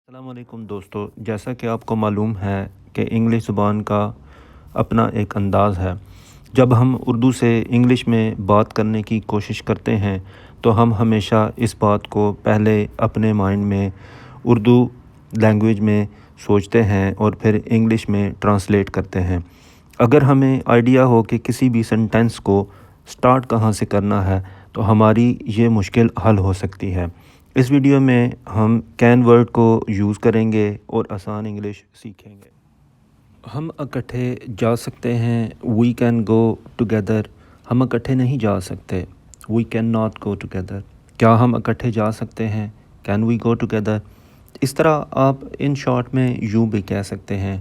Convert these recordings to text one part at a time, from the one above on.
السلام علیکم دوستو، جیسا کہ آپ کو معلوم ہے کہ انگلش زبان کا اپنا ایک انداز ہے۔ جب ہم اردو سے انگلش میں بات کرنے کی کوشش کرتے ہیں تو ہم ہمیشہ اس بات کو پہلے اپنے مائنڈ میں اردو لینگویج میں سوچتے ہیں اور پھر انگلش میں ٹرانسلیٹ کرتے ہیں۔ اگر ہمیں آئیڈیا ہو کہ کسی بھی سنٹینس کو سٹارٹ کہاں سے کرنا ہے تو ہماری یہ مشکل حل ہو سکتی ہے۔ اس ویڈیو میں ہم کین ورڈ کو یوز کریں گے اور آسان انگلش سیکھیں گے۔ ہم اکٹھے جا سکتے ہیں، وی کین گو ٹوگیدر۔ ہم اکٹھے نہیں جا سکتے، we can not go together. کیا ہم اکٹھے جا سکتے ہیں، کین وی گو ٹوگیدر۔ اس طرح آپ ان شارٹ میں یوں بھی کہہ سکتے ہیں۔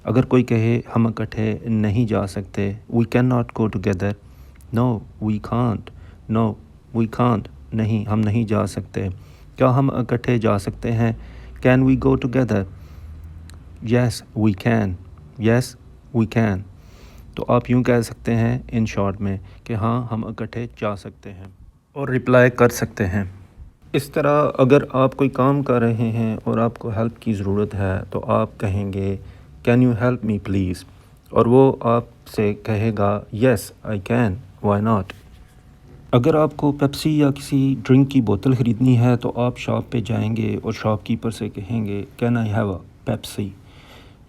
اگر کوئی کہے ہم اکٹھے نہیں جا سکتے، we can not go together, no we can't, no we can't, نہیں ہم نہیں جا سکتے۔ کیا ہم اکٹھے جا سکتے ہیں، can we go together, yes we can, yes we can. تو آپ یوں کہہ سکتے ہیں ان شارٹ میں کہ ہاں ہم اکٹھے جا سکتے ہیں اور رپلائی کر سکتے ہیں۔ اس طرح اگر آپ کوئی کام کر رہے ہیں اور آپ کو ہیلپ کی ضرورت ہے تو آپ کہیں گے can you help me please, اور وہ آپ سے کہے گا یس آئی کین، وائی ناٹ۔ اگر آپ کو پیپسی یا کسی ڈرنک کی بوتل خریدنی ہے تو آپ شاپ پہ جائیں گے اور شاپ کیپر سے کہیں گے can I have a Pepsi,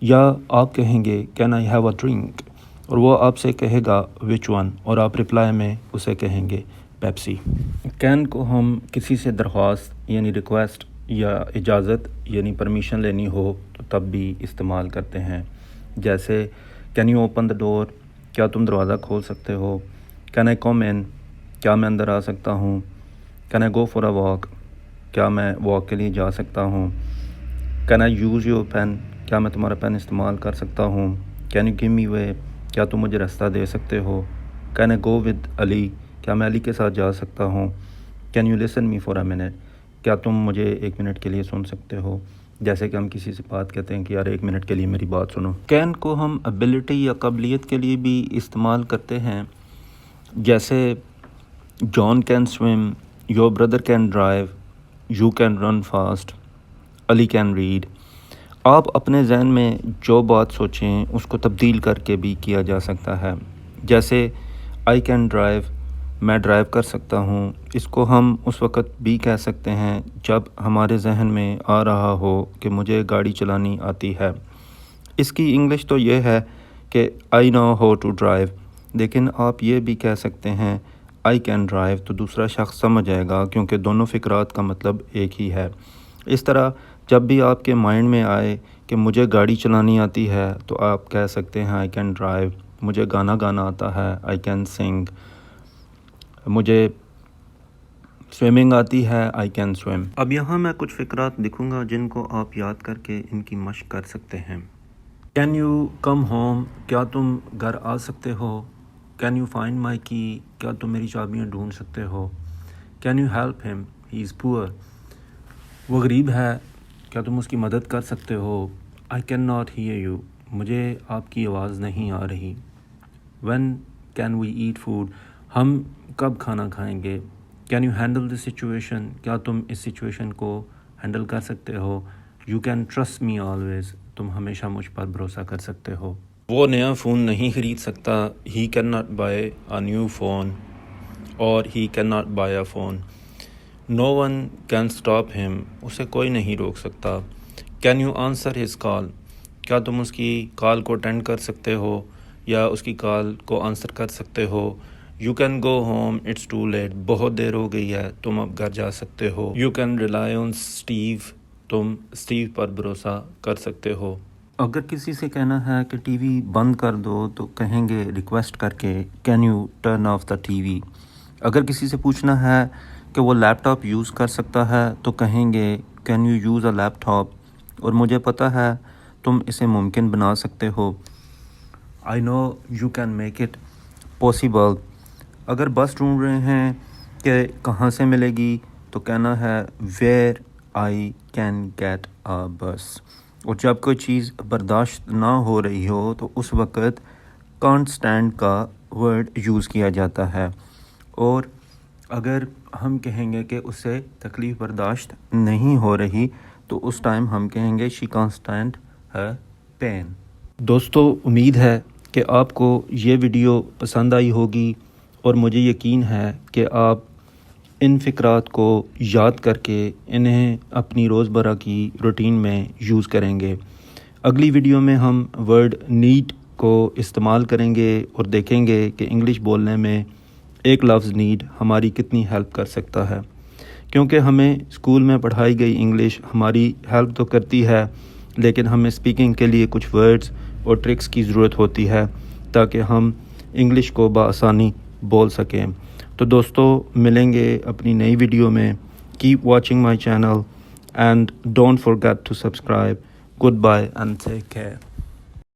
یا آپ کہیں گے can I have a drink, اور وہ آپ سے کہے گا وچ ون، اور آپ رپلائی میں اسے کہیں گے پیپسی۔ کین کو ہم کسی سے درخواست یعنی ریکویسٹ یا اجازت یعنی پرمیشن لینی ہو تو تب بھی استعمال کرتے ہیں، جیسے کین یو اوپن دا ڈور، کیا تم دروازہ کھول سکتے ہو، کین آئی کم ان، کیا میں اندر آ سکتا ہوں، can I go for a walk, کیا میں واک کے لیے جا سکتا ہوں، can I use your pen, کیا میں تمہارا پین استعمال کر سکتا ہوں، can you give me way, کیا تم مجھے راستہ دے سکتے ہو، کین آئی گو ود علی، کیا میں علی کے ساتھ جا سکتا ہوں، can you listen me for a minute, کیا تم مجھے 1 منٹ کے لیے سن سکتے ہو، جیسے کہ ہم کسی سے بات کہتے ہیں کہ یار 1 منٹ کے لیے میری بات سنو۔ کین کو ہم ابیلٹی یا قابلیت کے لیے بھی استعمال کرتے ہیں، جیسے John can swim, your brother can drive, you can run fast, Ali can read. آپ اپنے ذہن میں جو بات سوچیں اس کو تبدیل کر کے بھی کیا جا سکتا ہے، جیسے آئی کین ڈرائیو، میں ڈرائیو کر سکتا ہوں۔ اس کو ہم اس وقت بھی کہہ سکتے ہیں جب ہمارے ذہن میں آ رہا ہو کہ مجھے گاڑی چلانی آتی ہے۔ اس کی انگلش تو یہ ہے کہ آئی نو ہاؤ ٹو ڈرائیو، لیکن آپ یہ بھی کہہ سکتے ہیں آئی کین ڈرائیو، تو دوسرا شخص سمجھ جائے گا کیونکہ دونوں فقرات کا مطلب ایک ہی ہے۔ اس طرح جب بھی آپ کے مائنڈ میں آئے کہ مجھے گاڑی چلانی آتی ہے تو آپ کہہ سکتے ہیں آئی کین ڈرائیو۔ مجھے گانا گانا آتا ہے، آئی کین سنگ۔ مجھے سوئمنگ آتی ہے، آئی کین سوئم۔ اب یہاں میں کچھ فقرات لکھوں گا جن کو آپ یاد کر کے ان کی مشق کر سکتے ہیں۔ کین یو کم ہوم، کیا تم گھر آ سکتے ہو، کین یو فائنڈ مائی کی، کیا تم میری چابیاں ڈھونڈ سکتے ہو، کین یو ہیلپ ہم، ہی از پور، وہ غریب ہے، کیا تم اس کی مدد کر سکتے ہو، I can not hear you, مجھے آپ کی آواز نہیں آ رہی، when can we eat food, ہم کب کھانا کھائیں گے، can you handle this situation, کیا تم اس سچویشن کو ہینڈل کر سکتے ہو، you can trust me always, تم ہمیشہ مجھ پر بھروسہ کر سکتے ہو۔ وہ نیا فون نہیں خرید سکتا، he can not buy a new phone, اور he can not buy a phone. No one can stop him, اسے کوئی نہیں روک سکتا۔ Can you answer his call, کیا تم اس کی کال کو اٹینڈ کر سکتے ہو یا اس کی کال کو آنسر کر سکتے ہو۔ You can go home, it's too late, بہت دیر ہو گئی ہے، تم اب گھر جا سکتے ہو۔ You can rely on Steve, تم اسٹیو پر بھروسہ کر سکتے ہو۔ اگر کسی سے کہنا ہے کہ ٹی وی بند کر دو تو کہیں گے ریکویسٹ کر کے can you turn of the T V. اگر کسی سے پوچھنا ہے کہ وہ لیپ ٹاپ یوز کر سکتا ہے تو کہیں گے can you use a laptop, اور مجھے پتہ ہے تم اسے ممکن بنا سکتے ہو، I know you can make it possible. اگر بس ڈھونڈ رہے ہیں کہ کہاں سے ملے گی تو کہنا ہے where I can get a bus, اور جب کوئی چیز برداشت نہ ہو رہی ہو تو اس وقت کانٹ اسٹینڈ کا ورڈ یوز کیا جاتا ہے، اور اگر ہم کہیں گے کہ اسے تکلیف برداشت نہیں ہو رہی تو اس ٹائم ہم کہیں گے she can't stand her pain. دوستو، امید ہے کہ آپ کو یہ ویڈیو پسند آئی ہوگی اور مجھے یقین ہے کہ آپ ان فقرات کو یاد کر کے انہیں اپنی روزمرہ کی روٹین میں یوز کریں گے۔ اگلی ویڈیو میں ہم ورڈ نیڈ کو استعمال کریں گے اور دیکھیں گے کہ انگلش بولنے میں ایک لفظ نیڈ ہماری کتنی ہیلپ کر سکتا ہے، کیونکہ ہمیں اسکول میں پڑھائی گئی انگلش ہماری ہیلپ تو کرتی ہے، لیکن ہمیں اسپیکنگ کے لیے کچھ ورڈز اور ٹرکس کی ضرورت ہوتی ہے تاکہ ہم انگلش کو بآسانی بول سکیں۔ تو دوستو، ملیں گے اپنی نئی ویڈیو میں۔ Keep watching my channel and don't forget to subscribe. Goodbye and take care.